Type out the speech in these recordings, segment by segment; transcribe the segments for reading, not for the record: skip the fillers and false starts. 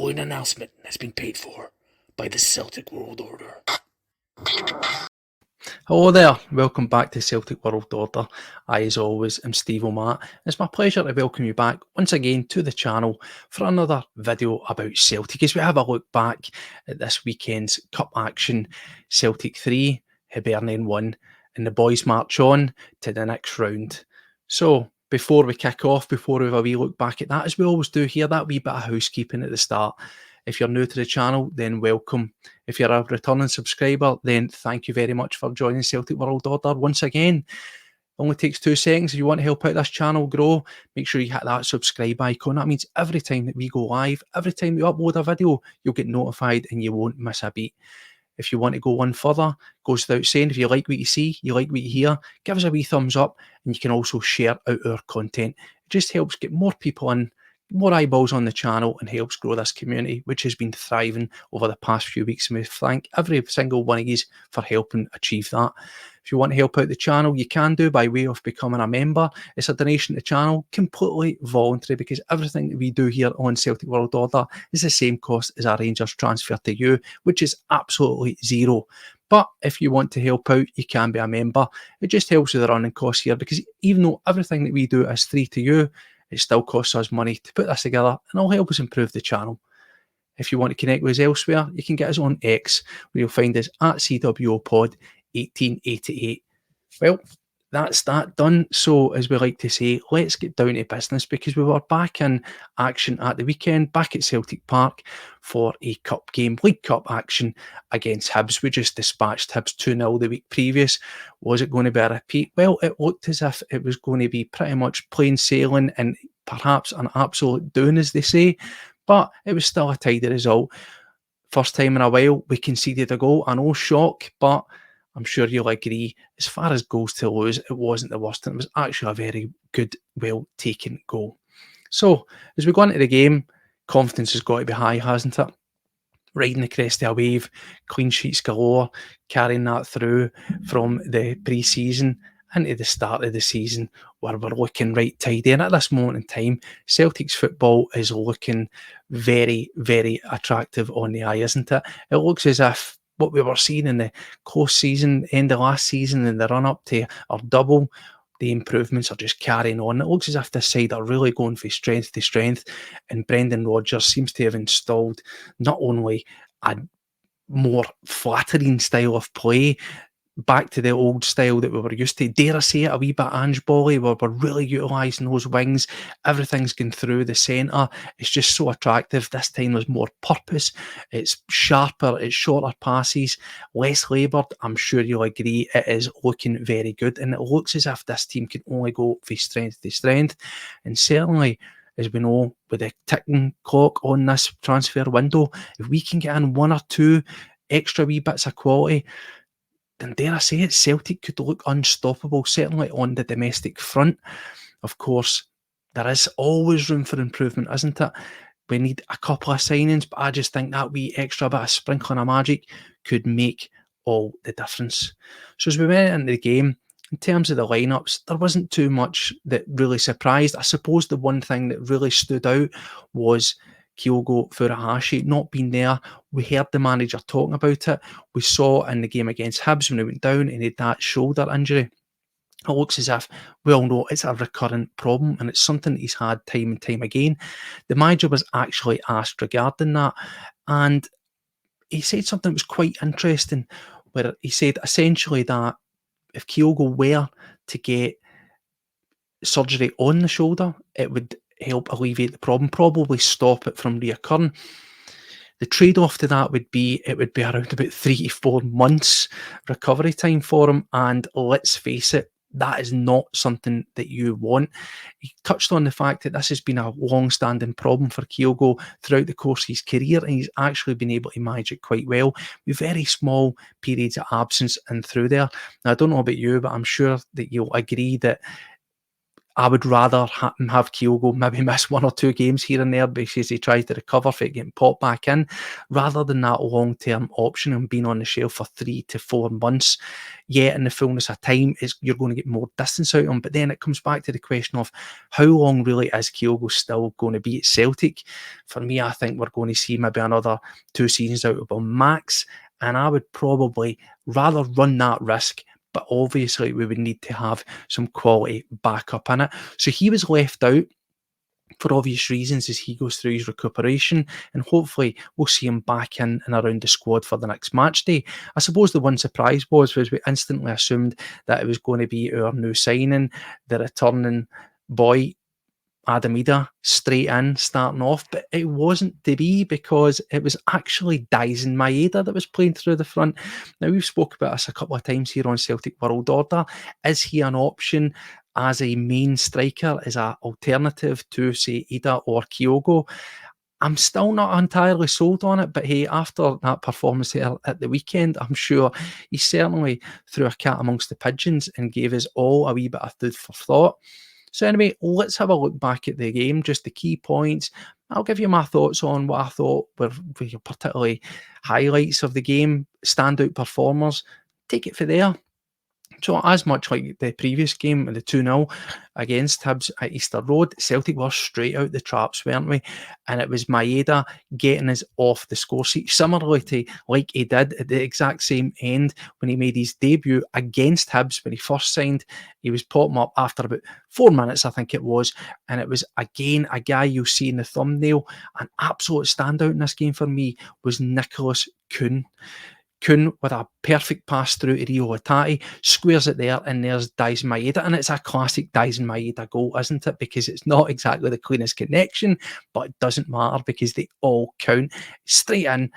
following announcement has been paid for by the Celtic World Order. Hello there, welcome back to Celtic World Order. I, as always, am Steve O'Matt. It's my pleasure to welcome you back once again to the channel for another video about Celtic as we have a look back at this weekend's Cup action. Celtic 3, Hibernian 1, and the boys march on to the next round. So, before we kick off, before we have a wee look back at that, as we always do here, that wee bit of housekeeping at the start. If you're new to the channel, then welcome. If you're a returning subscriber, then thank you very much for joining Celtic World Order once again. It only takes 2 seconds. If you want to help out this channel grow, make sure you hit that subscribe icon. That means every time that we go live, every time we upload a video, you'll get notified and you won't miss a beat. If you want to go one further, goes without saying, if you like what you see, you like what you hear, give us a wee thumbs up, and you can also share out our content. It just helps get more people in, more eyeballs on the channel, and helps grow this community, which has been thriving over the past few weeks. And we thank every single one of you for helping achieve that. If you want to help out the channel, you can do by way of becoming a member. It's a donation to the channel, completely voluntary, because everything that we do here on Celtic World Order is the same cost as our Rangers transfer to you, which is absolutely zero. But if you want to help out, you can be a member. It just helps with the running costs here, because even though everything that we do is free to you, it still costs us money to put this together, and it'll help us improve the channel. If you want to connect with us elsewhere, you can get us on X, where you'll find us at CWOPod1888. Well, that's that done. So, as we like to say, let's get down to business, because we were back in action at the weekend, back at Celtic Park for a cup game, League Cup action against Hibs. We just dispatched Hibs 2-0 the week previous. Was it going to be a repeat? Well, it looked as if it was going to be pretty much plain sailing and perhaps an absolute doom, as they say, but it was still a tidy result. First time in a while we conceded a goal. I know, shock, but I'm sure you'll agree, as far as goals to lose, it wasn't the worst, and it was actually a very good, well-taken goal. So, as we go into the game, confidence has got to be high, hasn't it? Riding the crest of a wave, clean sheets galore, carrying that through from the pre-season into the start of the season, where we're looking right tidy. And at this moment in time, Celtic's football is looking very, very attractive on the eye, isn't it? It looks as if what we were seeing in the close season, end of last season, and the run-up to our double, the improvements are just carrying on. It looks as if this side are really going from strength to strength, and Brendan Rodgers seems to have installed not only a more flattering style of play, back to the old style that we were used to. Dare I say it, a wee bit Ange Bolly, where we're really utilising those wings. Everything's going through the centre. It's just so attractive. This time there's more purpose. It's sharper. It's shorter passes. Less laboured. I'm sure you'll agree. It is looking very good. And it looks as if this team can only go from strength to strength. And certainly, as we know, with the ticking clock on this transfer window, if we can get in 1 or 2 extra wee bits of quality, then dare I say it, Celtic could look unstoppable, certainly on the domestic front. Of course, there is always room for improvement, isn't it? We need a couple of signings, but I just think that wee extra bit of sprinkling of magic could make all the difference. So as we went into the game, in terms of the lineups, there wasn't too much that really surprised. I suppose the one thing that really stood out was Kyogo Furuhashi not being there. We heard the manager talking about it. We saw in the game against Hibs when he went down and he had that shoulder injury. It looks as if we all know it's a recurrent problem, and it's something that he's had time and time again. The manager was actually asked regarding that, and he said something that was quite interesting, where he said essentially that if Kyogo were to get surgery on the shoulder, it would help alleviate the problem, probably stop it from reoccurring. The trade-off to that would be it would be around about 3 to 4 months recovery time for him, and let's face it, that is not something that you want. He touched on the fact that this has been a long-standing problem for Kyogo throughout the course of his career, and he's actually been able to manage it quite well with very small periods of absence and through there. Now, I don't know about you, but I'm sure that you'll agree that I would rather have Kyogo maybe miss 1 or 2 games here and there because he tries to recover for it getting popped back in, rather than that long-term option and being on the shelf for 3 to 4 months. Yeah, in the fullness of time, you're going to get more distance out of him. But then it comes back to the question of how long really is Kyogo still going to be at Celtic? For me, I think we're going to see maybe another 2 seasons out of him max. And I would probably rather run that risk, but obviously we would need to have some quality backup in it. So he was left out for obvious reasons as he goes through his recuperation, and hopefully we'll see him back in and around the squad for the next match day. I suppose the one surprise was we instantly assumed that it was going to be our new signing, the returning boy, Maeda, straight in, starting off, but it wasn't to be, because it was actually Dyson Maeda that was playing through the front. Now, we've spoke about this a couple of times here on Celtic World Order. Is he an option as a main striker, as an alternative to, say, Ida or Kyogo? I'm still not entirely sold on it, but hey, after that performance here at the weekend, I'm sure he certainly threw a cat amongst the pigeons and gave us all a wee bit of food for thought. So anyway, let's have a look back at the game, just the key points. I'll give you my thoughts on what I thought were particularly highlights of the game, standout performers. Take it from there. So as much like the previous game, the 2-0 against Hibs at Easter Road, Celtic were straight out the traps, weren't we? And it was Maeda getting us off the score sheet, similarly to like he did at the exact same end when he made his debut against Hibs when he first signed. He was popping up after about 4 minutes, I think it was, and it was again a guy you'll see in the thumbnail. An absolute standout in this game for me was Nicholas Kuhn. Kuhn with a perfect pass through to Rio Hatate, squares it there, and there's Dyson Maeda. And it's a classic Dyson Maeda goal, isn't it? Because it's not exactly the cleanest connection, but it doesn't matter because they all count. Straight in,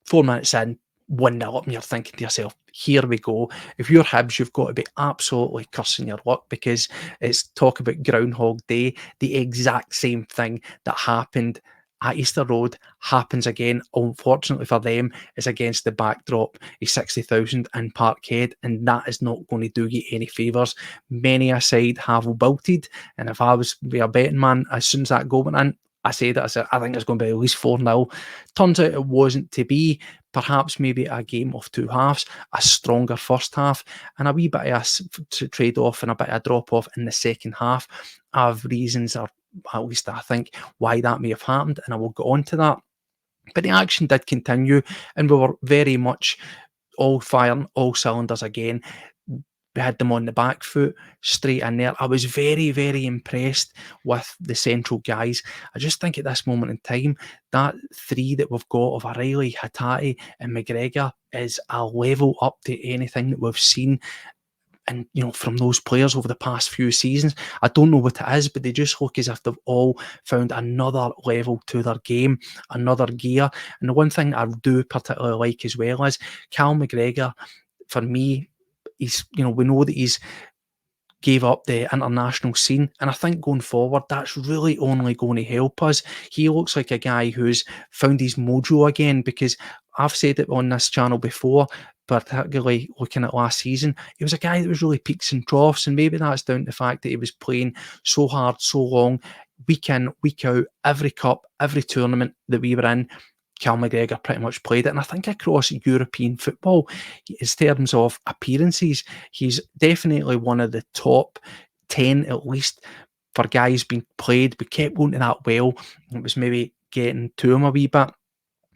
4 minutes in, 1-0 up, and you're thinking to yourself, here we go. If you're Hibs, you've got to be absolutely cursing your luck, because it's talk about Groundhog Day. The exact same thing that happened at Easter Road happens again. Unfortunately for them, is against the backdrop of 60,000 in Parkhead, and that is not going to do you any favours. Many a side have bolted, and if I was a betting man, as soon as that goal went in, I said I think it's going to be at least 4-0. Turns out it wasn't to be. Perhaps maybe a game of 2 halves, a stronger first half, and a wee bit of a trade off and a bit of a drop off in the second half. I have reasons, or at least I think, why that may have happened, and I will get on to that. But the action did continue, and we were very much all firing, all cylinders again. We had them on the back foot, straight in there. I was very, very impressed with the central guys. I just think at this moment in time, that 3 that we've got of O'Reilly, Hatate and McGregor is a level up to anything that we've seen. And, from those players over the past few seasons. I don't know what it is, but they just look as if they've all found another level to their game, another gear. And the one thing I do particularly like as well is Cal McGregor, for me, we know that he's gave up the international scene, and I think going forward that's really only going to help us. He looks like a guy who's found his mojo again, because I've said it on this channel before, particularly looking at last season, he was a guy that was really peaks and troughs, and maybe that's down to the fact that he was playing so hard, so long, week in, week out, every cup, every tournament that we were in. Cal McGregor pretty much played it, and I think across European football, in terms of appearances, he's definitely one of the top 10 at least for guys being played. We kept going to that well, it was maybe getting to him a wee bit.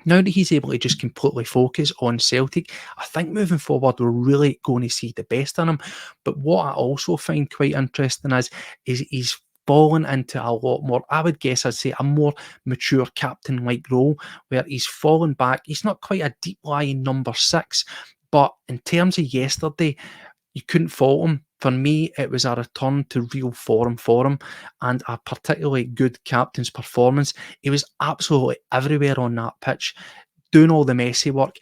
Now that he's able to just completely focus on Celtic, I think moving forward we're really going to see the best in him. But what I also find quite interesting is he's fallen into a lot more, I would guess I'd say, a more mature captain-like role, where he's fallen back. He's not quite a deep-lying number 6, but in terms of yesterday, you couldn't fault him. For me, it was a return to real form for him, and a particularly good captain's performance. He was absolutely everywhere on that pitch, doing all the messy work,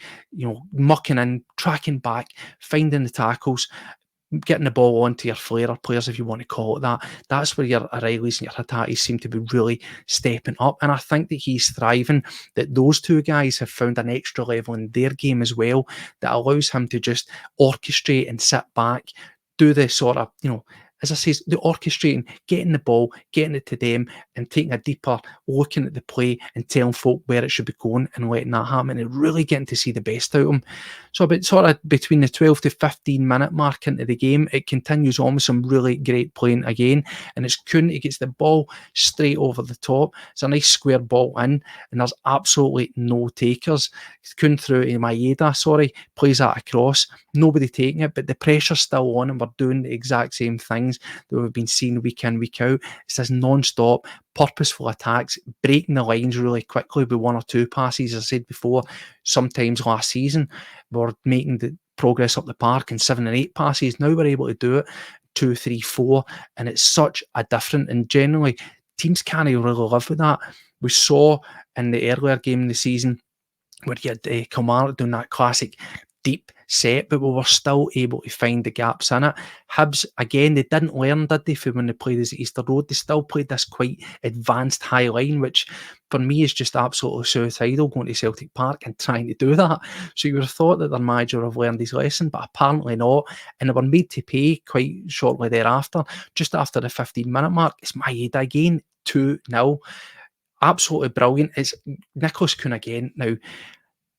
mucking in, tracking back, finding the tackles, getting the ball onto your flair players, if you want to call it that. That's where your O'Reillys and your Hatates seem to be really stepping up. And I think that he's thriving, that those 2 guys have found an extra level in their game as well, that allows him to just orchestrate and sit back, do the sort of, as I say, the orchestrating, getting the ball, getting it to them, and taking a deeper looking at the play and telling folk where it should be going and letting that happen and really getting to see the best out of them. So about sort of between the 12 to 15 minute mark into the game, it continues on with some really great playing again. And it's Kuhn, he gets the ball straight over the top. It's a nice square ball in, and there's absolutely no takers. Kuhn through to Maeda, plays that across. Nobody taking it, but the pressure's still on, and we're doing the exact same things that we've been seeing week in, week out. It's this non-stop, purposeful attacks, breaking the lines really quickly with one or two passes. As I said before, sometimes last season, we're making the progress up the park in 7 and 8 passes. Now we're able to do it 2, 3, 4, and it's such a different, and generally teams can't really live with that. We saw in the earlier game in the season where you had Kilmarnock doing that classic deep set, but we were still able to find the gaps in it. Hibs, again, they didn't learn, did they, from when they played us at Easter Road? They still played this quite advanced high line, which for me is just absolutely suicidal, going to Celtic Park and trying to do that. So you would have thought that their manager would have learned his lesson, but apparently not. And they were made to pay quite shortly thereafter. Just after the 15-minute mark, it's Maeda again, 2-0. Absolutely brilliant. It's Nicholas Kuhn again. Now,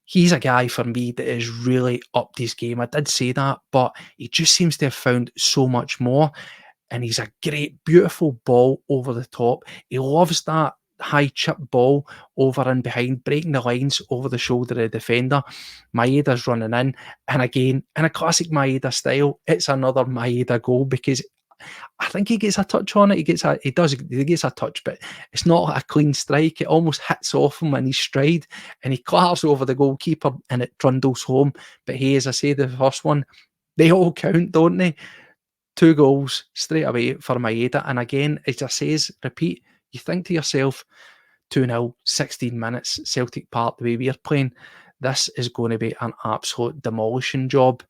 he's a guy for me that is really upped his game. I did say that, but he just seems to have found so much more. And he's a great, beautiful ball over the top. He loves that high chip ball over and behind, breaking the lines over the shoulder of the defender. Maeda's running in. And again, in a classic Maeda style, it's another Maeda goal because I think he gets a touch on it. He gets a touch, but it's not a clean strike. It almost hits off him in his stride, and he clatters over the goalkeeper, and it trundles home. But hey, as I say, the first one, they all count, don't they? 2 goals straight away for Maeda, and again, as I says, repeat, you think to yourself, 2-0, 16 minutes, Celtic Park, the way we're playing, this is going to be an absolute demolishing job.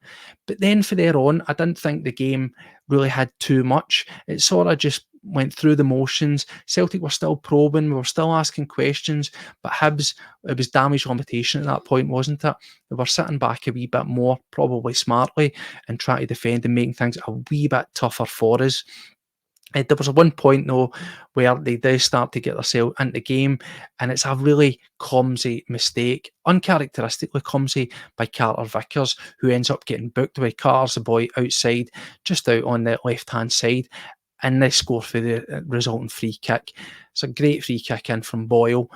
But then for there on, I didn't think the game really had too much. It sort of just went through the motions. Celtic were still probing, we were still asking questions, but Hibs, it was damage limitation at that point, wasn't it? They were sitting back a wee bit more, probably smartly, and trying to defend and making things a wee bit tougher for us. There was one point, though, where they do start to get themselves into the game, and it's a really clumsy mistake, uncharacteristically clumsy by Carter Vickers, who ends up getting booked by Carter's the boy outside, just out on the left-hand side, and they score for the resulting free kick. It's a great free kick in from Boyle.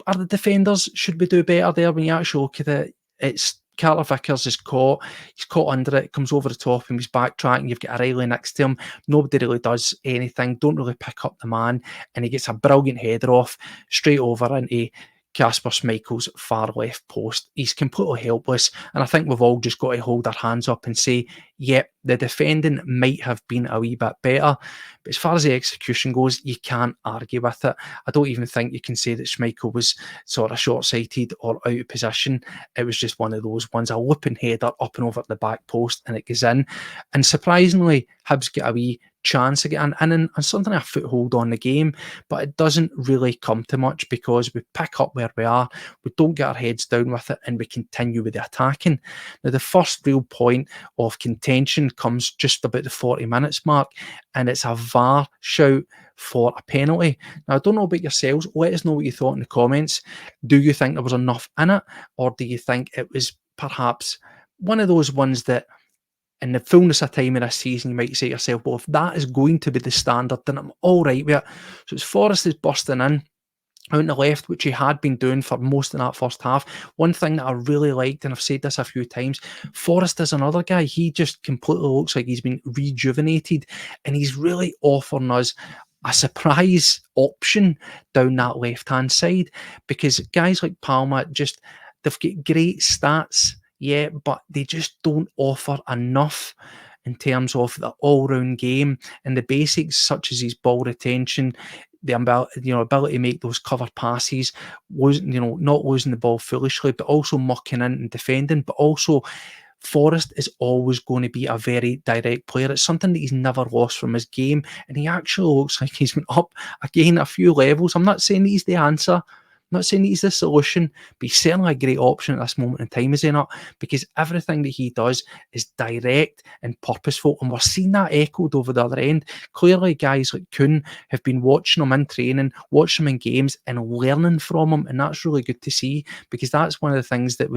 Are the defenders, should we do better there? When you actually look at it, it's Carter Vickers is caught. He's caught under it, comes over the top, and he's backtracking. You've got O'Reilly next to him. Nobody really does anything, don't really pick up the man, and he gets a brilliant header off straight over into Kasper Schmeichel's far left post. He's completely helpless, and I think we've all just got to hold our hands up and say, yep, the defending might have been a wee bit better, but as far as the execution goes, you can't argue with it. I don't even think you can say that Schmeichel was sort of short-sighted or out of position. It was just one of those ones, a looping header up and over the back post, and it goes in. And surprisingly, Hibs get a wee chance again and something a foothold on the game, but it doesn't really come to much because we pick up where we are, we don't get our heads down with it, and we continue with the attacking. Now, the first real point of contention comes just about the 40 minutes mark, and it's a VAR shout for a penalty. Now, I don't know about yourselves, let us know what you thought in the comments. Do you think there was enough in it, or do you think it was perhaps one of those ones that in the fullness of time in this season, you might say to yourself, well, if that is going to be the standard, then I'm all right with it. So it's Forrest is busting in out on the left, which he had been doing for most of that first half. One thing that I really liked, and I've said this a few times, Forrest is another guy. He just completely looks like he's been rejuvenated, and he's really offering us a surprise option down that left-hand side, because guys like Palmer, just they've got great stats, yeah, but they just don't offer enough in terms of the all-round game and the basics, such as his ball retention, the ability to make those cover passes, not losing the ball foolishly, but also mucking in and defending. But also, Forrest is always going to be a very direct player. It's something that he's never lost from his game, and he actually looks like he's been up again a few levels. I'm not saying that he's the answer, not saying he's the solution, but he's certainly a great option at this moment in time, is he not? Because everything that he does is direct and purposeful, and we're seeing that echoed over the other end. Clearly, guys like Kuhn have been watching him in training, watching him in games, and learning from him, and that's really good to see, because that's one of the things that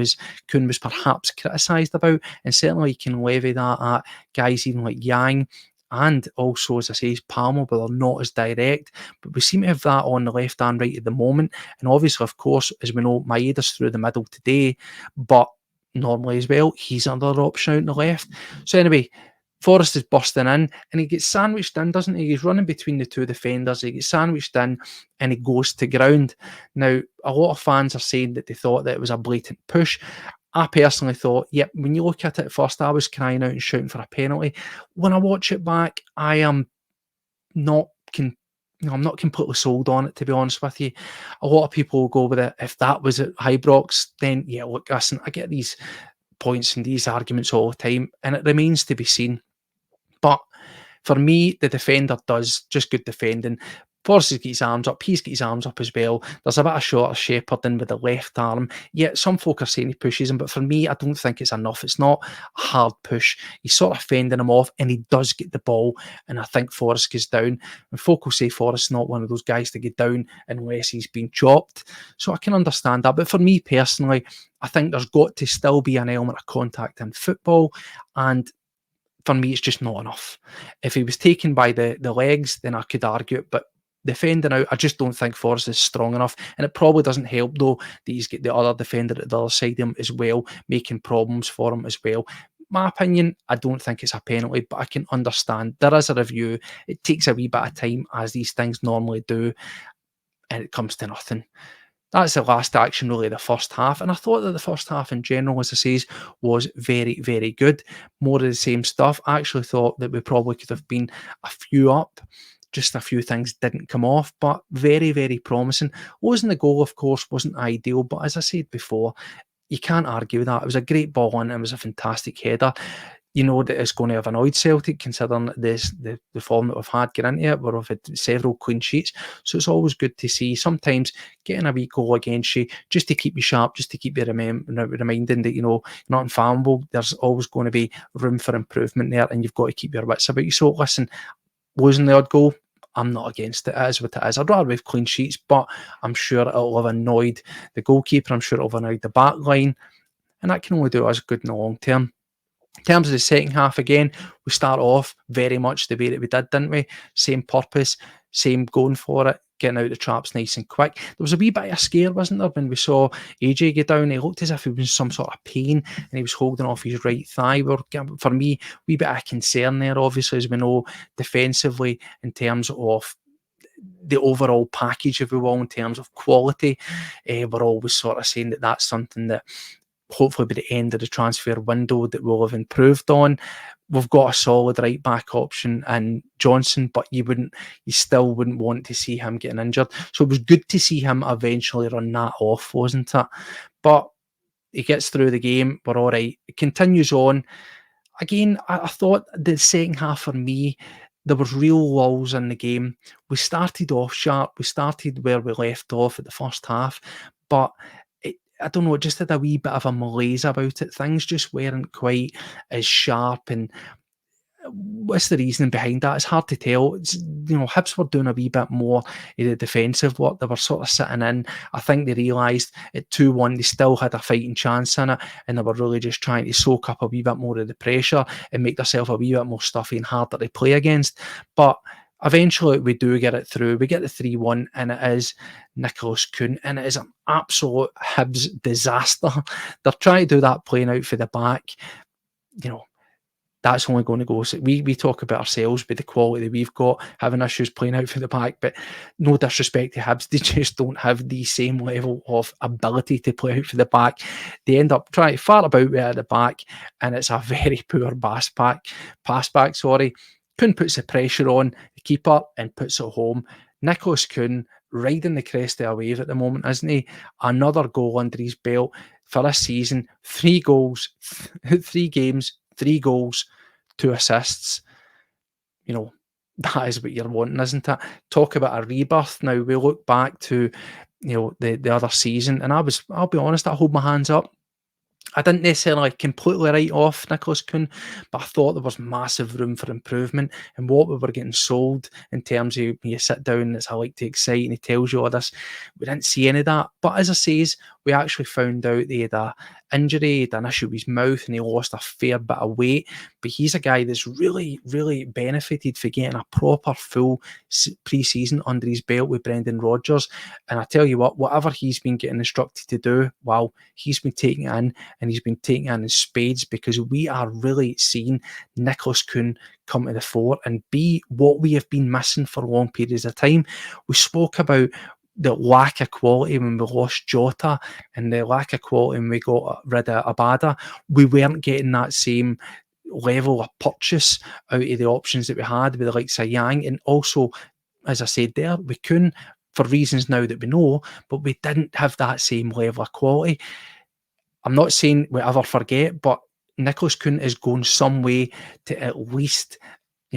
Kuhn was perhaps criticised about, and certainly you can levy that at guys even like Yang, and also, as I say, Palmer, but they're not as direct. But we seem to have that on the left and right at the moment. And obviously, of course, as we know, Maeda's through the middle today, but normally as well, he's another option out on the left. So anyway, Forrest is busting in, and he gets sandwiched in, doesn't he? He's running between the two defenders. He gets sandwiched in, and he goes to ground. Now, a lot of fans are saying that they thought that it was a blatant push. I personally thought, yep, when you look at it at first, I was crying out and shouting for a penalty. When I watch it back, I am not I'm not completely sold on it, to be honest with you. A lot of people will go with it. If that was at Ibrox, then yeah, look, listen, I get these points and these arguments all the time, and it remains to be seen. But for me, the defender does just good defending. Forrest has got his arms up. He's got his arms up as well. There's a bit of shorter shepherding with the left arm. Yeah, some folk are saying he pushes him, but for me, I don't think it's enough. It's not a hard push. He's sort of fending him off, and he does get the ball, and I think Forrest goes down. And folk will say Forrest's not one of those guys to get down unless he's been chopped. So I can understand that. But for me personally, I think there's got to still be an element of contact in football, and for me, it's just not enough. If he was taken by the legs, then I could argue it, but defending out, I just don't think Forrest is strong enough, and it probably doesn't help, though, that he's got the other defender at the other side of him as well, making problems for him as well. My opinion, I don't think it's a penalty, but I can understand. There is a review. It takes a wee bit of time, as these things normally do, and it comes to nothing. That's the last action, really, the first half. And I thought that the first half in general, as I say, was very, very good. More of the same stuff. I actually thought that we probably could have been a few up. Just a few things didn't come off, but very, very promising. Losing the goal, of course, wasn't ideal, but as I said before, you can't argue with that. It was a great ball on, and it was a fantastic header. You know that it's going to have annoyed Celtic, considering the form that we've had getting into it, where we've had several clean sheets. So it's always good to see sometimes getting a wee goal against you, just to keep you sharp, just to keep you reminding that, you're not infallible. There's always going to be room for improvement there, and you've got to keep your wits about you. So listen, losing the odd goal, I'm not against it. It is what it is. I'd rather have clean sheets, but I'm sure it'll have annoyed the goalkeeper. I'm sure it'll have annoyed the back line, and that can only do us good in the long term. In terms of the second half, again, we start off very much the way that we did, didn't we? Same purpose, same going for it, getting out the traps nice and quick. There was a wee bit of a scare, wasn't there, when we saw AJ get down? He looked as if he was in some sort of pain, and he was holding off his right thigh. For me, a wee bit of concern there, obviously, as we know, defensively, in terms of the overall package, if we will, in terms of quality. We're always sort of saying that that's something that hopefully by the end of the transfer window that we'll have improved on. We've got a solid right back option in Johnson, but you still wouldn't want to see him getting injured. So it was good to see him eventually run that off, wasn't it? But he gets through the game, we're all right. It continues on. Again, I thought the second half for me, there was real lulls in the game. We started off sharp. We started where we left off at the first half, but I don't know, it just had a wee bit of a malaise about it. Things just weren't quite as sharp, and what's the reasoning behind that? It's hard to tell. Hibs were doing a wee bit more of the defensive work. They were sort of sitting in. I think they realised at 2-1 they still had a fighting chance in it, and they were really just trying to soak up a wee bit more of the pressure and make themselves a wee bit more stuffy and harder to play against. But eventually we do get it through. We get the 3-1, and it is Nicholas Kuhn, and it is an absolute Hibs disaster. They're trying to do that playing out for the back. That's only going to go. So we talk about ourselves with the quality that we've got, having issues playing out for the back, but no disrespect to Hibs, they just don't have the same level of ability to play out for the back. They end up trying to fart about at the back, and it's a very poor pass back. Kuhn puts the pressure on the keeper and puts it home. Nicholas Kuhn riding the crest of a wave at the moment, isn't he? Another goal under his belt for this season. 3 goals, 3 games, 3 goals, 2 assists. that is what you're wanting, isn't it? Talk about a rebirth. Now we look back to, the other season, and I'll be honest, I hold my hands up. I didn't necessarily completely write off Nicholas Kuhn, but I thought there was massive room for improvement. And what we were getting sold in terms of, when you sit down and it's I like to excite and he tells you all this, we didn't see any of that. But as I says, we actually found out he had a injury, he had an issue with his mouth, and he lost a fair bit of weight. But he's a guy that's really, really benefited for getting a proper full pre-season under his belt with Brendan Rodgers. And I tell you what, whatever he's been getting instructed to do, wow, he's been taking it in, and he's been taking it in spades, because we are really seeing Nicholas Kuhn come to the fore and be what we have been missing for long periods of time. We spoke about the lack of quality when we lost Jota, and the lack of quality when we got rid of Abada. We weren't getting that same level of purchase out of the options that we had with the likes of Yang. And also, as I said there, we couldn't, for reasons now that we know, but we didn't have that same level of quality. I'm not saying we ever forget, but Nicholas Kuhn is going some way to at least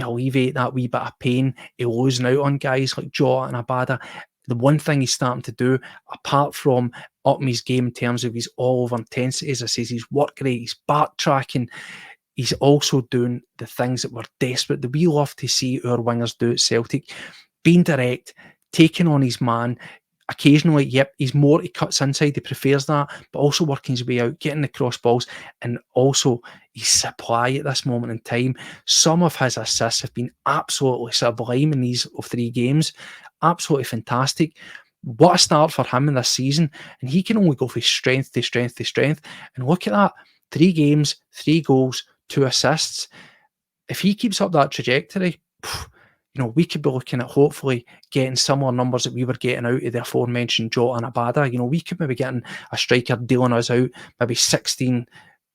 alleviate that wee bit of pain of losing out on guys like Jota and Abada. The one thing he's starting to do, apart from upping his game in terms of his all-over intensity, as I say, his work rate, he's backtracking, he's also doing the things that we're desperate, that we love to see our wingers do at Celtic. Being direct, taking on his man. Occasionally, he's more, he cuts inside, he prefers that, but also working his way out, getting the cross balls, and also his supply at this moment in time. Some of his assists have been absolutely sublime in these 3 games. Absolutely fantastic. What a start for him in this season. And he can only go from strength to strength to strength. And look at that. 3 games, 3 goals, 2 assists. If he keeps up that trajectory, we could be looking at hopefully getting similar numbers that we were getting out of the aforementioned Jota and Abada. We could maybe getting a striker dealing us out maybe 16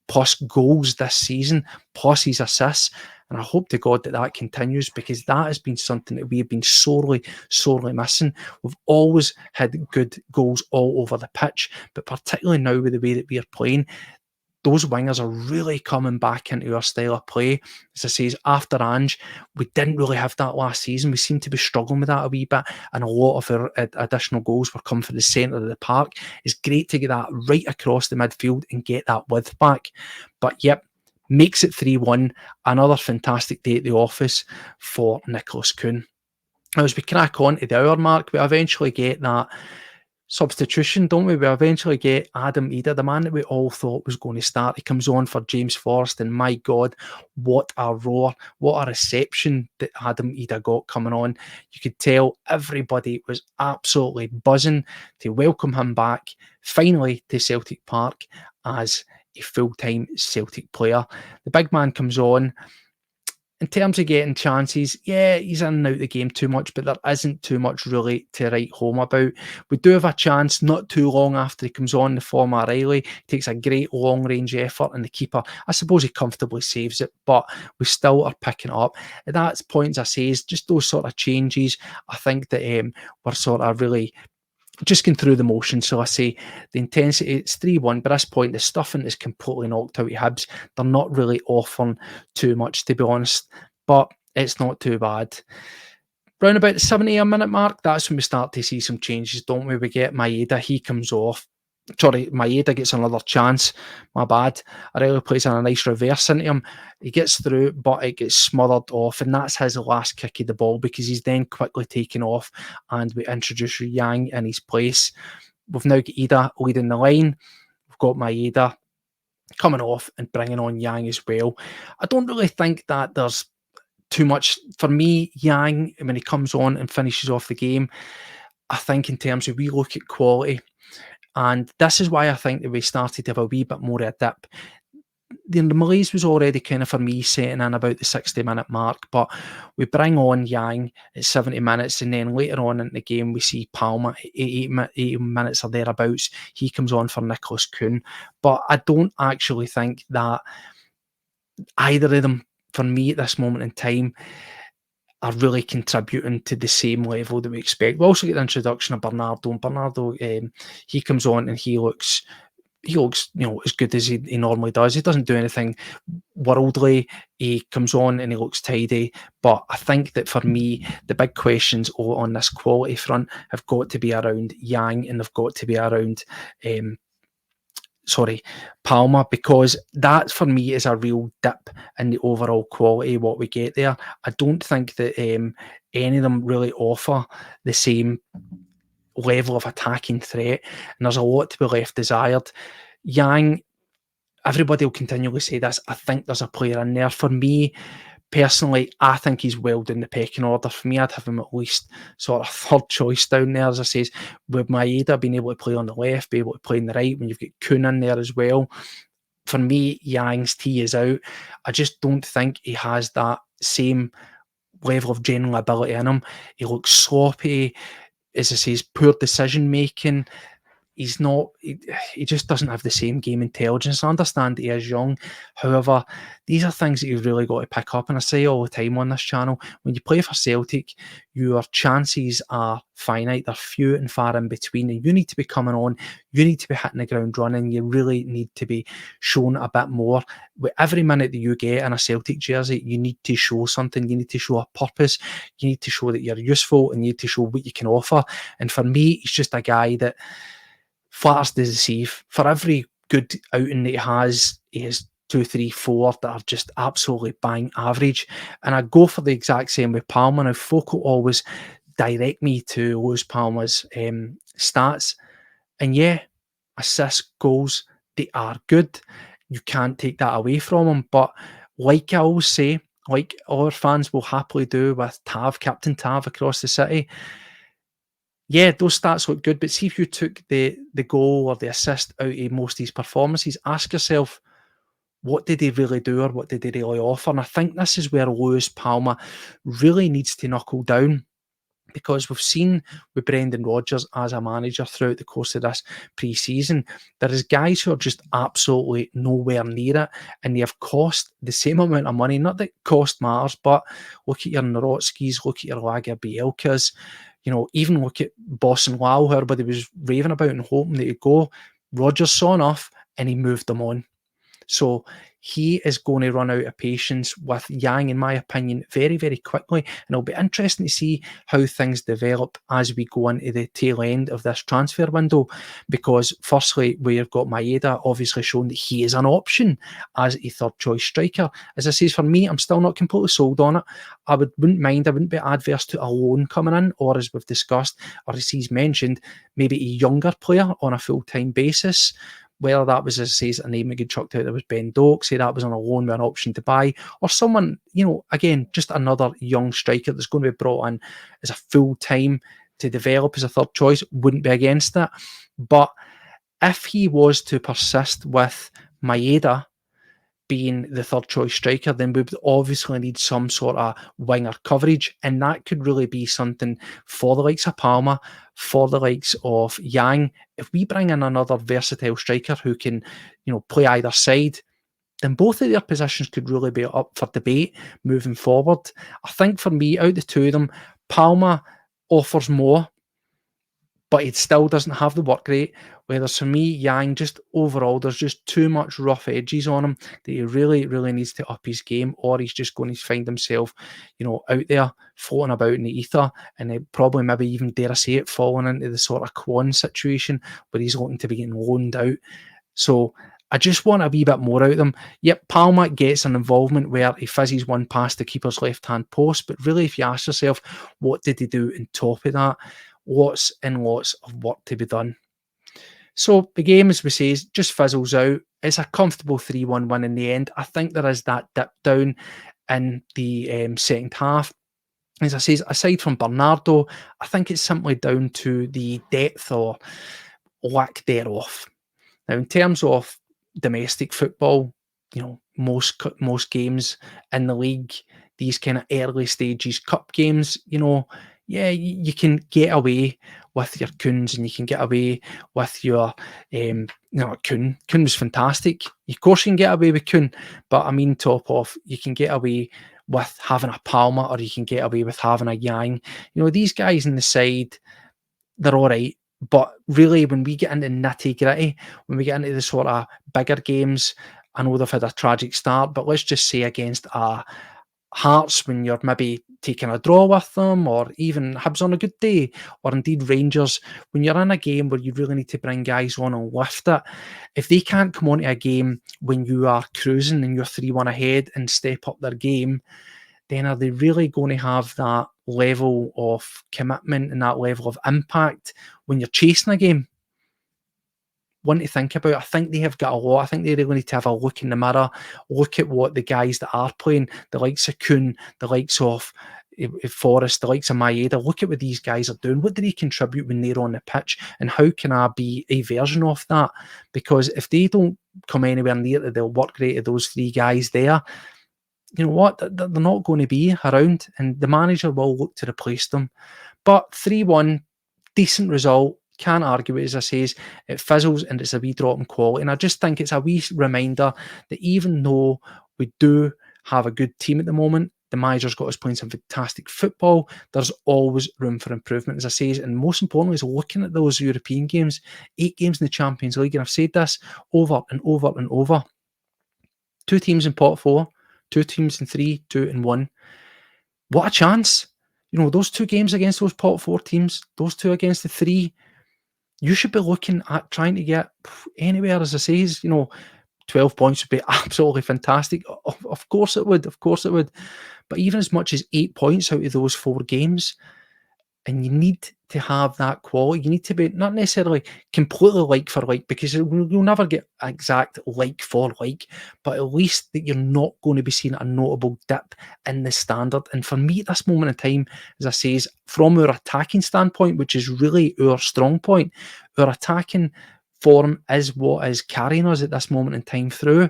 plus goals this season, plus his assists. And I hope to God that continues, because that has been something that we have been sorely, sorely missing. We've always had good goals all over the pitch, but particularly now with the way that we are playing, those wingers are really coming back into our style of play. As I say, after Ange, we didn't really have that last season. We seem to be struggling with that a wee bit, and a lot of our additional goals were coming from the centre of the park. It's great to get that right across the midfield and get that width back. But makes it 3-1. Another fantastic day at the office for Nicholas Kuhn. As we crack on to the hour mark, we eventually get that substitution, don't we? We eventually get Adam Maeda, the man that we all thought was going to start. He comes on for James Forrest, and my God, what a roar, what a reception that Adam Maeda got coming on. You could tell everybody was absolutely buzzing to welcome him back, finally, to Celtic Park as a full-time Celtic player. The big man comes on. In terms of getting chances, he's in and out of the game too much, but there isn't too much really to write home about. We do have a chance not too long after he comes on, the former Riley takes a great long-range effort, and the keeper, I suppose he comfortably saves it, but we still are picking it up. At that point, as I say, is just those sort of changes. I think that we're sort of really just going through the motion. So I say the intensity, it's 3-1, but at this point, the stuffing is completely knocked out of Hibs. They're not really offering too much, to be honest, but it's not too bad. Round about the 70-minute mark, that's when we start to see some changes, don't we? We get Maeda, he comes off. Maeda gets another chance. My bad. Aurelio plays in a nice reverse into him. He gets through, but it gets smothered off, and that's his last kick of the ball, because he's then quickly taken off, and we introduce Yang in his place. We've now got Ida leading the line. We've got Maeda coming off and bringing on Yang as well. I don't really think that there's too much. For me, Yang, when he comes on and finishes off the game, I think in terms of we look at quality, and this is why I think that we started to have a wee bit more of a dip. The malaise was already kind of, for me, setting in about the 60-minute mark, but we bring on Yang at 70 minutes, and then later on in the game, we see Palmer at 80 minutes or thereabouts. He comes on for Nicholas Kuhn, but I don't actually think that either of them, for me at this moment in time, are really contributing to the same level that we expect. We also get the introduction of Bernardo, and Bernardo, he comes on and he looks he looks, as good as he normally does. He doesn't do anything worldly. He comes on and he looks tidy. But I think that for me, the big questions on this quality front have got to be around Yang, and they've got to be around Palmer, because that for me is a real dip in the overall quality of what we get there. I don't think that any of them really offer the same level of attacking threat, and there's a lot to be left desired. Yang, everybody will continually say this. I think there's a player in there. For me, personally, I think he's well down the pecking order. For me, I'd have him at least sort of third choice down there, as I say, with Maeda being able to play on the left, be able to play on the right, when you've got Kuhn in there as well. For me, Yang's T is out. I just don't think he has that same level of general ability in him. He looks sloppy, as I say, poor decision making. He's not, he just doesn't have the same game intelligence. I understand he is young. However, these are things that you've really got to pick up. And I say all the time on this channel, when you play for Celtic, your chances are finite. They're few and far in between. And you need to be coming on. You need to be hitting the ground running. You really need to be shown a bit more. With every minute that you get in a Celtic jersey, you need to show something. You need to show a purpose. You need to show that you're useful, and you need to show what you can offer. And for me, he's just a guy that flatters to deceive. For every good outing that he has 2, 3, 4 that are just absolutely bang average. And I go for the exact same with Palmer. Now, folk will always direct me to Lewis Palmer's stats. And yeah, assists, goals, they are good. You can't take that away from him. But like I always say, like our fans will happily do with Tav, Captain Tav across the city, yeah, those stats look good, but see if you took the goal or the assist out of most of these performances, ask yourself, what did he really do, or what did he really offer? And I think this is where Lewis Palmer really needs to knuckle down, because we've seen with Brendan Rodgers as a manager throughout the course of this pre-season, there is guys who are just absolutely nowhere near it, and they have cost the same amount of money. Not that cost matters, but look at your Narotskis, look at your Lagerbielkas, even look at Boston Lau, who everybody was raving about and hoping that he'd go. Rodgers saw enough and he moved them on. So he is going to run out of patience with Yang, in my opinion, very, very quickly. And it'll be interesting to see how things develop as we go into the tail end of this transfer window. Because firstly, we've got Maeda obviously shown that he is an option as a third choice striker. As I say, for me, I'm still not completely sold on it. I wouldn't be adverse to a loan coming in, or as we've discussed, or as he's mentioned, maybe a younger player on a full-time basis. Whether that was, as I say, a name that get chucked out, there was Ben Doak, say that was on a loan with an option to buy, or someone, again, just another young striker that's going to be brought in as a full-time to develop as a third choice, wouldn't be against that. But if he was to persist with Maeda being the third choice striker, then we would obviously need some sort of winger coverage, and that could really be something for the likes of Palmer, for the likes of Yang. If we bring in another versatile striker who can, play either side, then both of their positions could really be up for debate moving forward. I think for me, out of the two of them, Palmer offers more, but it still doesn't have the work rate. Whereas for me, Yang, just overall, there's just too much rough edges on him that he really, really needs to up his game, or he's just going to find himself, out there floating about in the ether, and probably maybe even, dare I say it, falling into the sort of Kuhn situation where he's looking to be getting loaned out. So I just want a wee bit more out of them. Yep, Palmer gets an involvement where he fizzes one past the keeper's left-hand post, but really, if you ask yourself, what did he do on top of that? Lots and lots of work to be done. So the game, as we say, just fizzles out. It's a comfortable 3-1 win in the end. I think there is that dip down in the second half. As I say, aside from Bernardo, I think it's simply down to the depth or lack thereof. Now, in terms of domestic football, most games in the league, these kind of early stages cup games, you can get away with your Kuhns, and you can get away with your, Kuhn. Kuhn was fantastic. Of course you can get away with Kuhn, but I mean, top off, you can get away with having a Palmer, or you can get away with having a Yang. These guys in the side, they're all right. But really, when we get into nitty-gritty, when we get into the sort of bigger games, I know they've had a tragic start, but let's just say against Hearts, when you're maybe taking a draw with them, or even Hibs on a good day, or indeed Rangers, when you're in a game where you really need to bring guys on and lift it, if they can't come onto a game when you are cruising and you're 3-1 ahead and step up their game, then are they really going to have that level of commitment and that level of impact when you're chasing a game? One to think about. I think they have got a lot. I think they really need to have a look in the mirror, look at what the guys that are playing, the likes of Kuhn, the likes of Forrest, the likes of Maeda, look at what these guys are doing. What do they contribute when they're on the pitch? And how can I be a version of that? Because if they don't come anywhere near the work rate of those three guys there, you know what? They're not going to be around, and the manager will look to replace them. But 3-1, decent result. Can't argue it, as I say. It fizzles and it's a wee drop in quality. And I just think it's a wee reminder that even though we do have a good team at the moment, the manager's got us playing some fantastic football, there's always room for improvement, as I say. And most importantly is looking at those European games, 8 games in the Champions League. And I've said this over and over and over. 2 teams in pot 4, 2 teams in 3, 2 and 1. What a chance. You know, those 2 games against those pot 4 teams, those 2 against the 3, you should be looking at trying to get anywhere, as I say, 12 points would be absolutely fantastic. Of course it would. Of course it would. But even as much as 8 points out of those 4 games, and you need to have that quality. You need to be not necessarily completely like for like, because you'll never get exact like for like, but at least that you're not going to be seeing a notable dip in the standard. And for me, at this moment in time, as I say, from our attacking standpoint, which is really our strong point, our attacking form is what is carrying us at this moment in time through.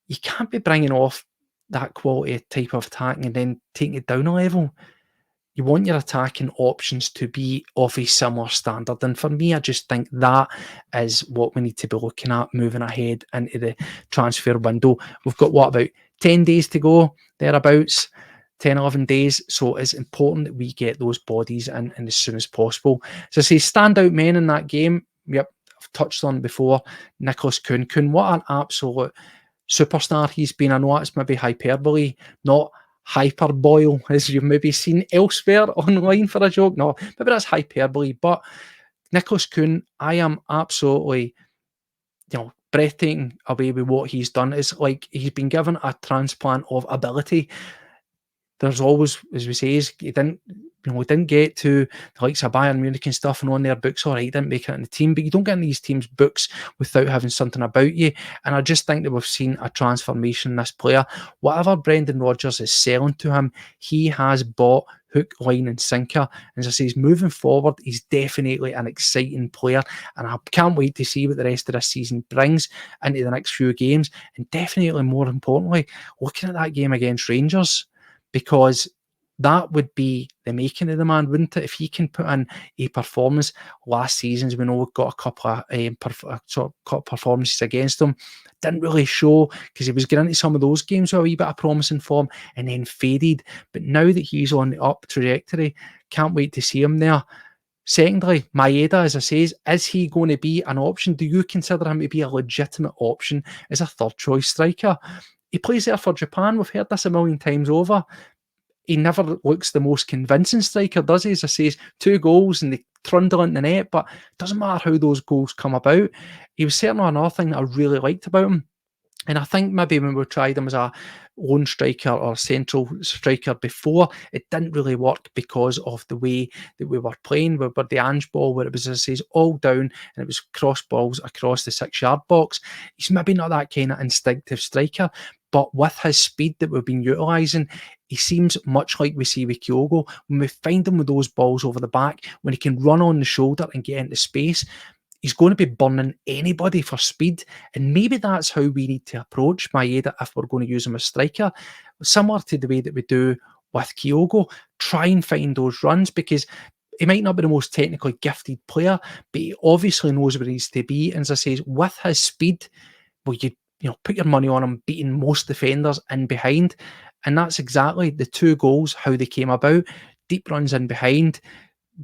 You can't be bringing off that quality type of attacking and then taking it down a level. You want your attacking options to be of a similar standard. And for me, I just think that is what we need to be looking at moving ahead into the transfer window. We've got, about 10 days to go, thereabouts, 10, 11 days. So it's important that we get those bodies in as soon as possible. So I say standout men in that game. Yep, I've touched on before. Nicholas Kuhn. Kuhn, what an absolute superstar he's been. I know it's maybe hyperbole, not hyperboil, as you've maybe seen elsewhere online for a joke. No, maybe that's hyperbole. But Nicholas Kuhn, I am absolutely, breathtaking away with what he's done. It's like he's been given a transplant of ability. There's always, as we say, he didn't get to the likes of Bayern Munich and stuff and on their books. All right, he didn't make it in the team, but you don't get in these teams' books without having something about you. And I just think that we've seen a transformation in this player. Whatever Brendan Rodgers is selling to him, he has bought hook, line and sinker. And as I say, moving forward, he's definitely an exciting player. And I can't wait to see what the rest of this season brings into the next few games. And definitely, more importantly, looking at that game against Rangers, because that would be the making of the man, wouldn't it? If he can put in a performance last season, as we know, we've got a couple of performances against him. Didn't really show because he was getting into some of those games with a wee bit of promising form and then faded. But now that he's on the up trajectory, can't wait to see him there. Secondly, Maeda, as I say, is he going to be an option? Do you consider him to be a legitimate option as a third choice striker? He plays there for Japan. We've heard this a million times over. He never looks the most convincing striker, does he? As I say, 2 goals and they trundle into the net, but it doesn't matter how those goals come about. He was certainly another thing that I really liked about him. And I think maybe when we tried him as a lone striker or central striker before, it didn't really work because of the way that we were playing. We were the Ange ball, where it was, as I say, all down and it was cross balls across the 6-yard box. He's maybe not that kind of instinctive striker, but with his speed that we've been utilising, he seems much like we see with Kyogo. When we find him with those balls over the back, when he can run on the shoulder and get into space, he's going to be burning anybody for speed. And maybe that's how we need to approach Maeda if we're going to use him as striker. Similar to the way that we do with Kyogo. Try and find those runs, because he might not be the most technically gifted player, but he obviously knows where he needs to be. And as I say, with his speed, well, you put your money on him beating most defenders in behind. And that's exactly the 2 goals, how they came about. Deep runs in behind,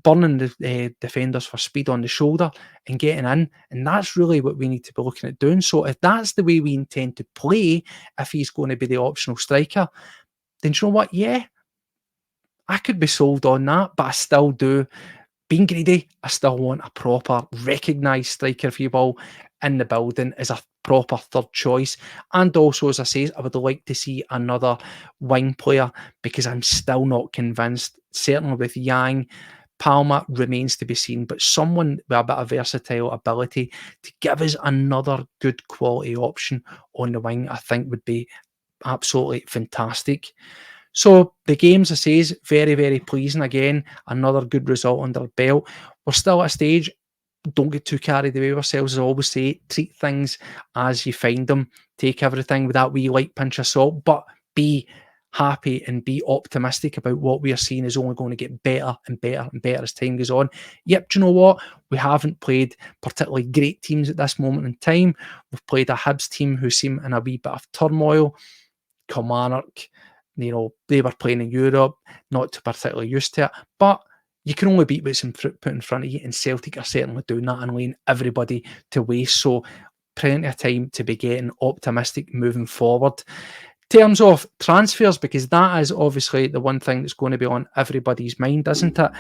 burning the defenders for speed on the shoulder and getting in. And that's really what we need to be looking at doing. So if that's the way we intend to play, if he's going to be the optional striker, then you know what? Yeah, I could be sold on that, but I still do. Being greedy, I still want a proper recognised striker for you ball in the building as a proper third choice. And also, as I say, I would like to see another wing player because I'm still not convinced. Certainly with Yang, Palmer remains to be seen, but someone with a bit of versatile ability to give us another good quality option on the wing, I think would be absolutely fantastic. So the games, I say, is very, very pleasing. Again, another good result under our belt. We're still at a stage. Don't get too carried away with ourselves. As I always say, treat things as you find them. Take everything with that wee light pinch of salt, but be happy and be optimistic about what we are seeing is only going to get better and better and better as time goes on. Yep, do you know what? We haven't played particularly great teams at this moment in time. We've played a Hibs team who seem in a wee bit of turmoil. Kilmarnock, they were playing in Europe, not too particularly used to it, but you can only beat what's put in front of you, and Celtic are certainly doing that and laying everybody to waste. So plenty of time to be getting optimistic moving forward. In terms of transfers, because that is obviously the one thing that's going to be on everybody's mind, isn't it?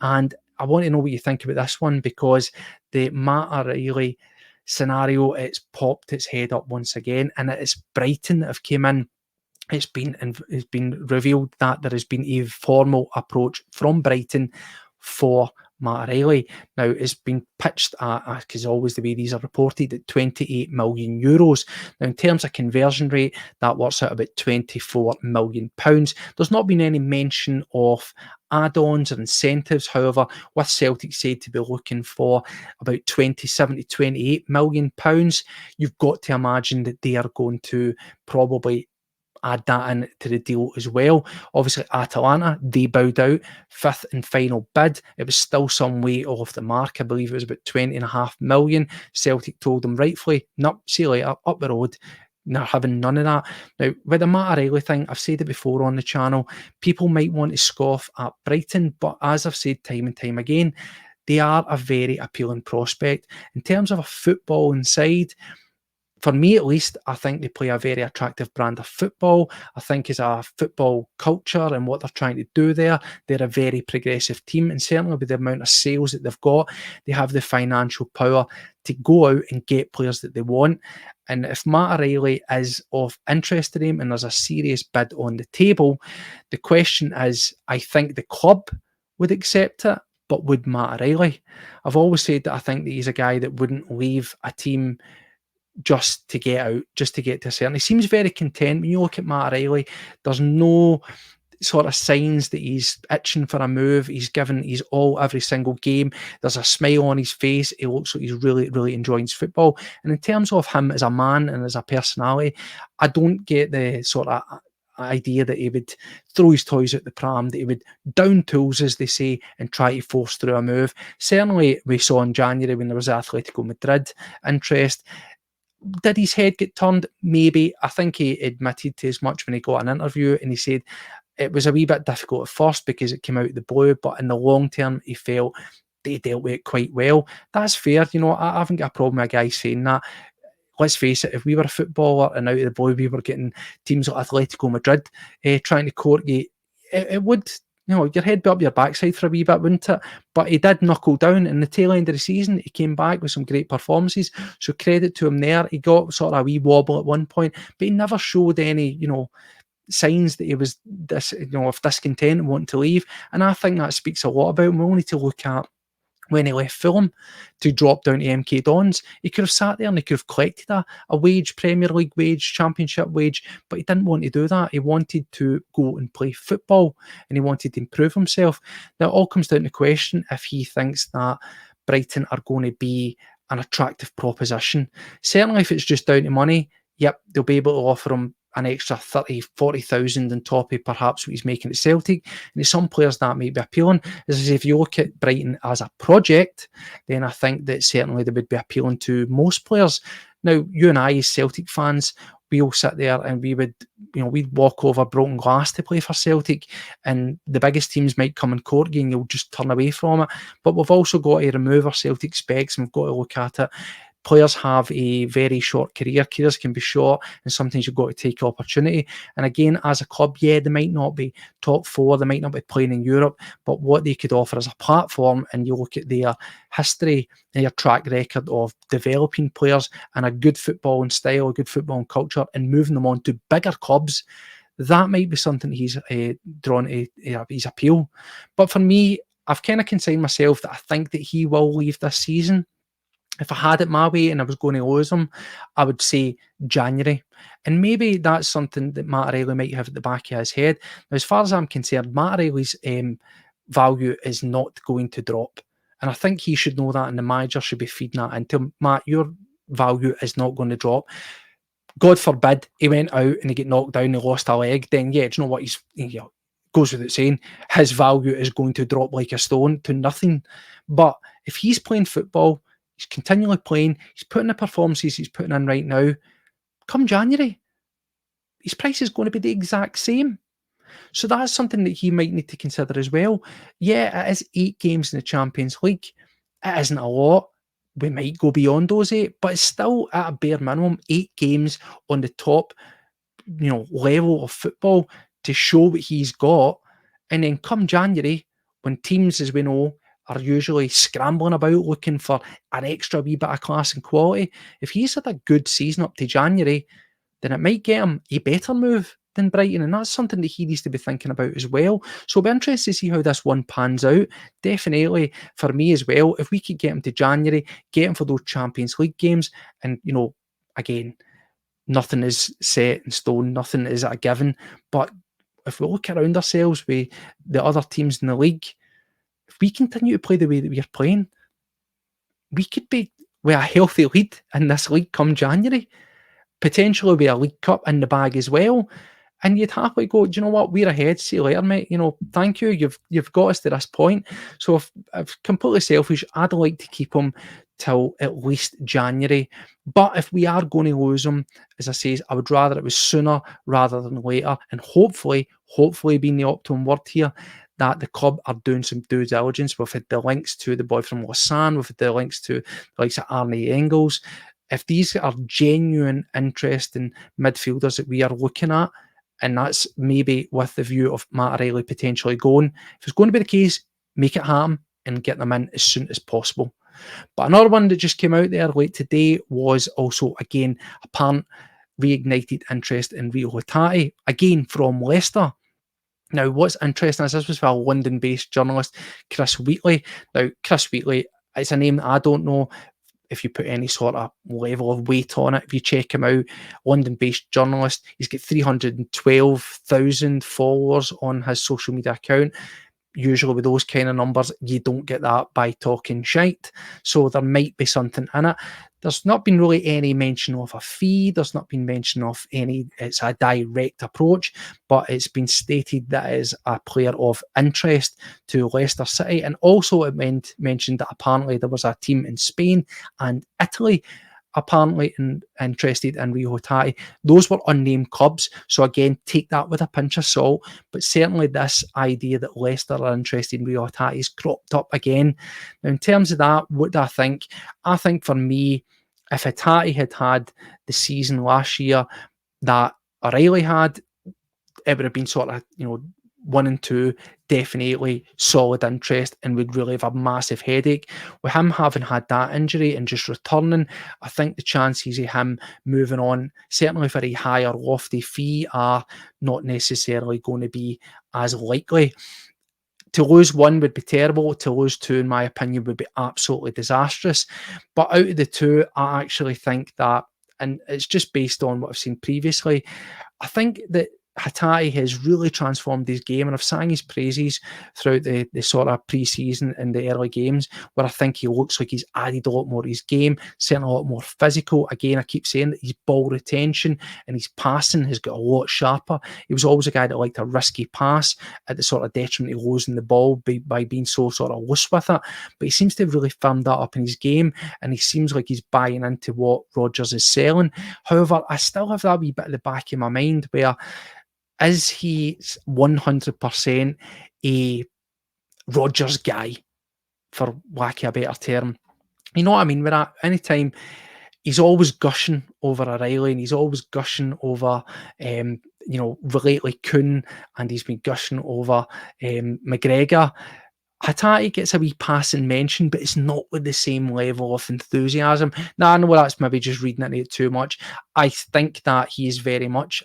And I want to know what you think about this one, because the Matt O'Reilly scenario, it's popped its head up once again, and it's Brighton that have came in. It's been revealed that there has been a formal approach from Brighton for Matt O'Reilly. Now, it's been pitched at, because always the way these are reported, at €28 million. Now, in terms of conversion rate, that works out about £24 million. There's not been any mention of add-ons or incentives. However, with Celtic said to be looking for about 27 to £28 million, you've got to imagine that they are going to probably add that into the deal as well. Obviously, Atalanta, they bowed out, fifth and final bid. It was still some way off the mark. I believe it was about 20.5 million. Celtic told them rightfully, no, see you later, up the road. They're having none of that. Now, with the Matt O'Reilly thing, I've said it before on the channel, people might want to scoff at Brighton, but as I've said time and time again, they are a very appealing prospect. In terms of a football inside, for me at least, I think they play a very attractive brand of football. I think as a football culture and what they're trying to do there, they're a very progressive team. And certainly with the amount of sales that they've got, they have the financial power to go out and get players that they want. And if Matt O'Reilly is of interest to them and there's a serious bid on the table, the question is, I think the club would accept it, but would Matt O'Reilly? I've always said that I think that he's a guy that wouldn't leave a team just to get out, just to get to a certain. He seems very content. When you look at Matt O'Reilly, there's no sort of signs that he's itching for a move. He's given his all every single game. There's a smile on his face. He looks like he's really, really enjoying his football. And in terms of him as a man and as a personality, I don't get the sort of idea that he would throw his toys at the pram, that he would down tools, as they say, and try to force through a move. Certainly, we saw in January when there was Atletico Madrid interest. Did his head get turned? Maybe. I think he admitted to as much when he got an interview, and he said it was a wee bit difficult at first because it came out of the blue, but in the long term, he felt they dealt with it quite well. That's fair. I haven't got a problem with a guy saying that. Let's face it, if we were a footballer and out of the blue we were getting teams like Atletico Madrid trying to court you, it would, your head be up your backside for a wee bit, wouldn't it? But he did knuckle down in the tail end of the season. He came back with some great performances, so credit to him there. He got sort of a wee wobble at one point, but he never showed any, signs that he was of discontent and wanting to leave. And I think that speaks a lot about him. We only need to look at when he left Fulham to drop down to MK Dons. He could have sat there and he could have collected a wage, Premier League wage, Championship wage, but he didn't want to do that. He wanted to go and play football and he wanted to improve himself. Now, it all comes down to the question if he thinks that Brighton are going to be an attractive proposition. Certainly if it's just down to money, yep, they'll be able to offer him an extra 30, 40,000 on top of perhaps what he's making at Celtic. And some players that might be appealing. As I say, if you look at Brighton as a project, then I think that certainly they would be appealing to most players. Now, you and I as Celtic fans, we'll sit there and we'd walk over broken glass to play for Celtic, and the biggest teams might come and court you and you'll just turn away from it. But we've also got to remove our Celtic specs, and we've got to look at it. Players have a very short career. Careers can be short, and sometimes you've got to take opportunity. And again, as a club, yeah, they might not be top four, they might not be playing in Europe, but what they could offer as a platform, and you look at their history, their track record of developing players and a good footballing style, a good footballing culture, and moving them on to bigger clubs, that might be something he's drawn to his appeal. But for me, I've kind of consigned myself that I think that he will leave this season. If I had it my way and I was going to lose him, I would say January. And maybe that's something that Matt Riley might have at the back of his head. Now, as far as I'm concerned, Matt Riley's value is not going to drop. And I think he should know that, and the manager should be feeding that into Matt, your value is not going to drop. God forbid he went out and he get knocked down and lost a leg, then yeah, do you know what, goes without saying, his value is going to drop like a stone to nothing. But if he's playing football, he's continually playing, he's putting the performances he's putting in right now, come January, his price is going to be the exact same. So that's something that he might need to consider as well. Yeah, it is 8 games in the Champions League. It isn't a lot. We might go beyond those 8, but it's still at a bare minimum 8 games on the top, level of football to show what he's got. And then come January, when teams, as we know, are usually scrambling about looking for an extra wee bit of class and quality, if he's had a good season up to January, then it might get him a better move than Brighton, and that's something that he needs to be thinking about as well. So I'll be interested to see how this one pans out. Definitely for me as well, if we could get him to January, get him for those Champions League games, and again, nothing is set in stone, nothing is a given, but if we look around ourselves with the other teams in the league, if we continue to play the way that we're playing, we could be with a healthy lead in this league come January, potentially with a League Cup in the bag as well. And you'd happily go, do you know what, we're ahead, see you later, mate. Thank you, you've got us to this point. So if completely selfish, I'd like to keep him till at least January. But if we are going to lose him, as I say, I would rather it was sooner rather than later. And hopefully being the optimum word here, that the club are doing some due diligence. We've had the links to the boy from Lausanne, we've had the links to the likes of Arne Engels. If these are genuine, interesting midfielders that we are looking at, and that's maybe with the view of Matt Riley potentially going, if it's going to be the case, make it happen and get them in as soon as possible. But another one that just came out there late today was also, again, apparent reignited interest in Rio Hatate, again from Leicester. Now, what's interesting is this was for a London-based journalist, Chris Wheatley. Now, Chris Wheatley, it's a name that I don't know if you put any sort of level of weight on it. If you check him out, London-based journalist, he's got 312,000 followers on his social media account. Usually with those kind of numbers, you don't get that by talking shite. So there might be something in it. There's not been really any mention of a fee. There's not been mention of it's a direct approach, but it's been stated that it is a player of interest to Leicester City. And also it mentioned that apparently there was a team in Spain and Italy apparently interested in Rio Hatate. Those were unnamed clubs, so again, take that with a pinch of salt, but certainly this idea that Leicester are interested in Rio Hatate is cropped up again. Now, in terms of that, what do I think? I think for me, if Hatate had the season last year that O'Reilly had, it would have been sort of, 1 and 2, definitely solid interest, and would really have a massive headache. With him having had that injury and just returning, I think the chances of him moving on, certainly for a higher lofty fee, are not necessarily going to be as likely. To lose 1 would be terrible. To lose 2, in my opinion, would be absolutely disastrous. But out of the 2, I actually think that, and it's just based on what I've seen previously, I think that Hatate has really transformed his game, and I've sang his praises throughout the sort of pre-season and the early games, where I think he looks like he's added a lot more to his game, certainly a lot more physical. Again, I keep saying that his ball retention and his passing has got a lot sharper. He was always a guy that liked a risky pass at the sort of detriment of losing the ball by being so sort of loose with it, but he seems to have really firmed that up in his game, and he seems like he's buying into what Rodgers is selling. However, I still have that wee bit at the back of my mind where, is he 100% a Rodgers guy, for lack of a better term? You know what I mean? With that, anytime he's always gushing over O'Reilly, and he's always gushing over, lately Kuhn, and he's been gushing over McGregor. Hatate gets a wee passing mention, but it's not with the same level of enthusiasm. Now, I know that's maybe just reading into it too much. I think that he is very much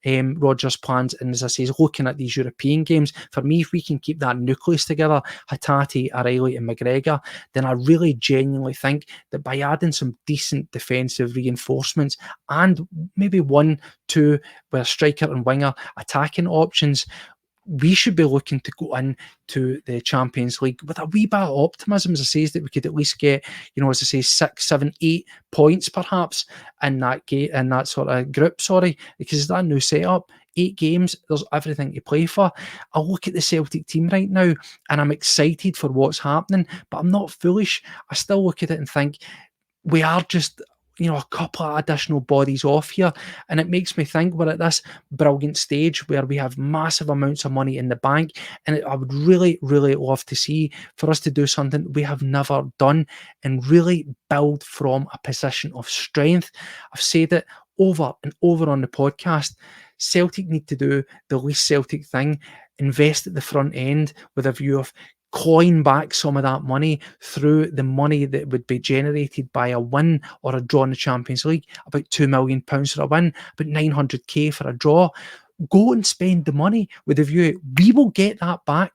in Rodgers' plans, and as I say, he's looking at these European games. For me, if we can keep that nucleus together, Hatate, O'Reilly and McGregor, then I really genuinely think that by adding some decent defensive reinforcements and maybe 1-2 with a striker and winger attacking options, we should be looking to go into the Champions League with a wee bit of optimism, as I say, that we could at least get, as I say, 6, 7, 8 points perhaps in that sort of group, because that new setup, 8 games, there's everything to play for. I look at the Celtic team right now and I'm excited for what's happening, but I'm not foolish. I still look at it and think we are just, a couple of additional bodies off here. And it makes me think we're at this brilliant stage where we have massive amounts of money in the bank. And I would really, really love to see for us to do something we have never done and really build from a position of strength. I've said it over and over on the podcast. Celtic need to do the least Celtic thing, invest at the front end with a view of clawing back some of that money through the money that would be generated by a win or a draw in the Champions League. About £2 million for a win, about 900k for a draw. Go and spend the money with a view we will get that back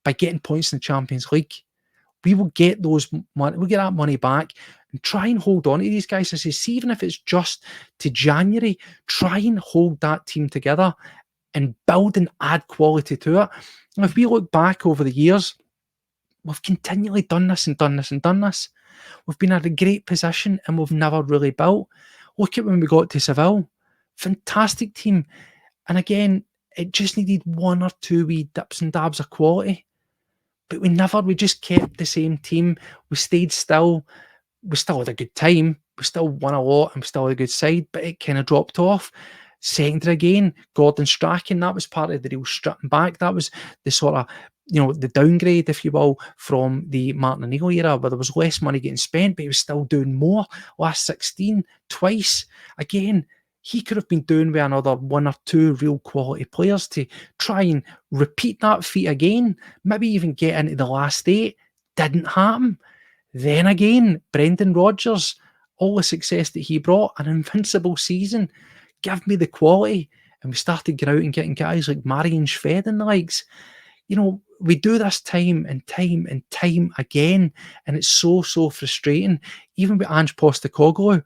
by getting points in the Champions League. We will get that money back and try and hold on to these guys. I say, see, even if it's just to January, try and hold that team together and build and add quality to it. And if we look back over the years, we've continually done this and done this and done this. We've been at a great position and we've never really built. Look at when we got to Seville. Fantastic team. And again, it just needed 1 or 2 wee dips and dabs of quality. But we just kept the same team. We stayed still. We still had a good time. We still won a lot and we still had a good side, but it kind of dropped off. Secondary again, Gordon Strachan, that was part of the real stripping back. That was the sort of, the downgrade, if you will, from the Martin O'Neill era, where there was less money getting spent, but he was still doing more. Last 16, twice. Again, he could have been doing with another 1 or 2 real quality players to try and repeat that feat again, maybe even get into the last 8. Didn't happen. Then again, Brendan Rodgers, all the success that he brought, an invincible season. Give me the quality. And we started going out and getting guys like Marian Shved and the likes. We do this time and time and time again, and it's so, so frustrating. Even with Ange Postecoglou,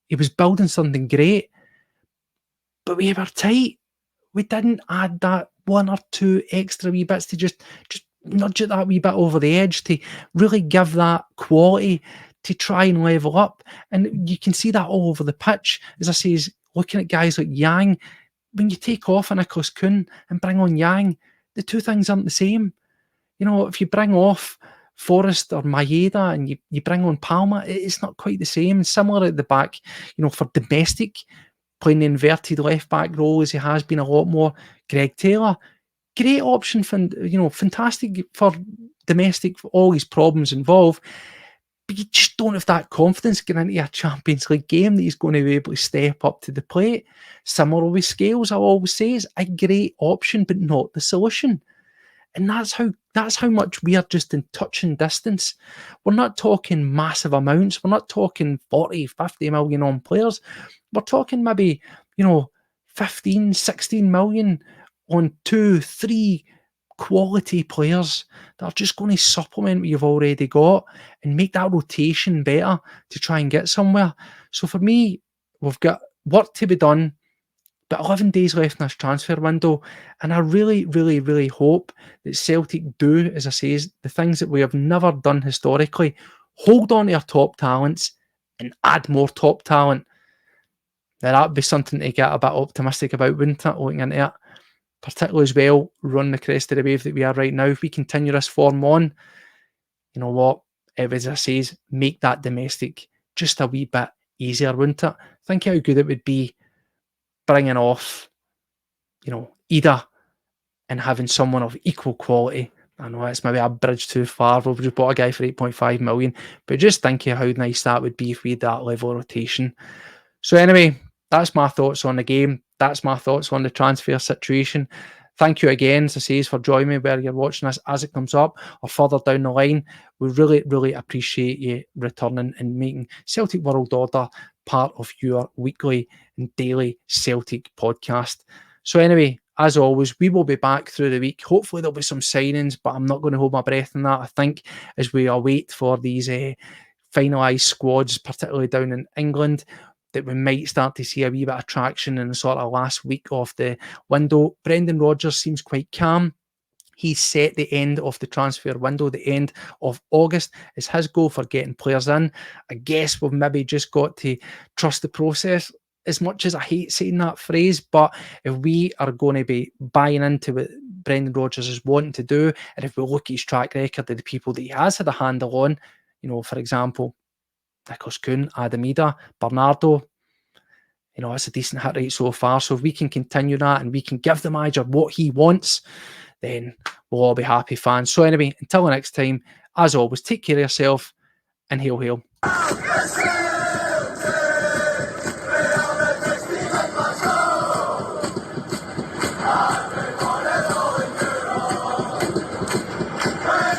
he was building something great, but we were tight. We didn't add that 1 or 2 extra wee bits to just nudge it that wee bit over the edge to really give that quality to try and level up. And you can see that all over the pitch. As I say, looking at guys like Yang, when you take off a Nicholas Kuhn and bring on Yang, the two things aren't the same. If you bring off Forrest or Maeda and you bring on Palma, it's not quite the same. Similar at the back, for domestic, playing the inverted left back role as he has been a lot more. Greg Taylor, great option for, fantastic for domestic, for all his problems involved. But you just don't have that confidence getting into a Champions League game that he's going to be able to step up to the plate. Similar with Scales, I always say, is a great option, but not the solution. And that's how much we are just in touching distance. We're not talking massive amounts. We're not talking 40, 50 million on players. We're talking maybe, 15, 16 million on 2, 3 quality players that are just going to supplement what you've already got and make that rotation better to try and get somewhere. So for me, we've got work to be done, But 11 days left in this transfer window, and I really, really, really hope that Celtic do, as I say, the things that we have never done historically, hold on to our top talents and add more top talent. Now, that would be something to get a bit optimistic about, wouldn't it, looking into it? Particularly as well, run the crest of the wave that we are right now. If we continue this form on, you know what, as I say, make that domestic just a wee bit easier, wouldn't it? Think how good it would be bringing off, Ida and having someone of equal quality. I know it's maybe a bridge too far. We've just bought a guy for 8.5 million, but just think of how nice that would be if we had that level of rotation. So anyway, that's my thoughts on the game. That's my thoughts on the transfer situation. Thank you again, as I say, for joining me where you're watching this as it comes up or further down the line. We really, really appreciate you returning and making Celtic World Order part of your weekly and daily Celtic podcast. So anyway, as always, we will be back through the week. Hopefully there'll be some signings, but I'm not going to hold my breath on that. I think as we await for these finalised squads, particularly down in England, that we might start to see a wee bit of traction in the sort of last week of the window. Brendan Rodgers seems quite calm. He's set the end of the transfer window, the end of August, is his goal for getting players in. I guess we've maybe just got to trust the process, as much as I hate saying that phrase. But if we are going to be buying into what Brendan Rodgers is wanting to do, and if we look at his track record of the people that he has had a handle on, for example, Kuhn, Maeda, Bernardo, it's a decent hit rate so far. So if we can continue that and we can give the manager what he wants, then we'll all be happy fans. So anyway, until the next time, as always, take care of yourself and hail, hail.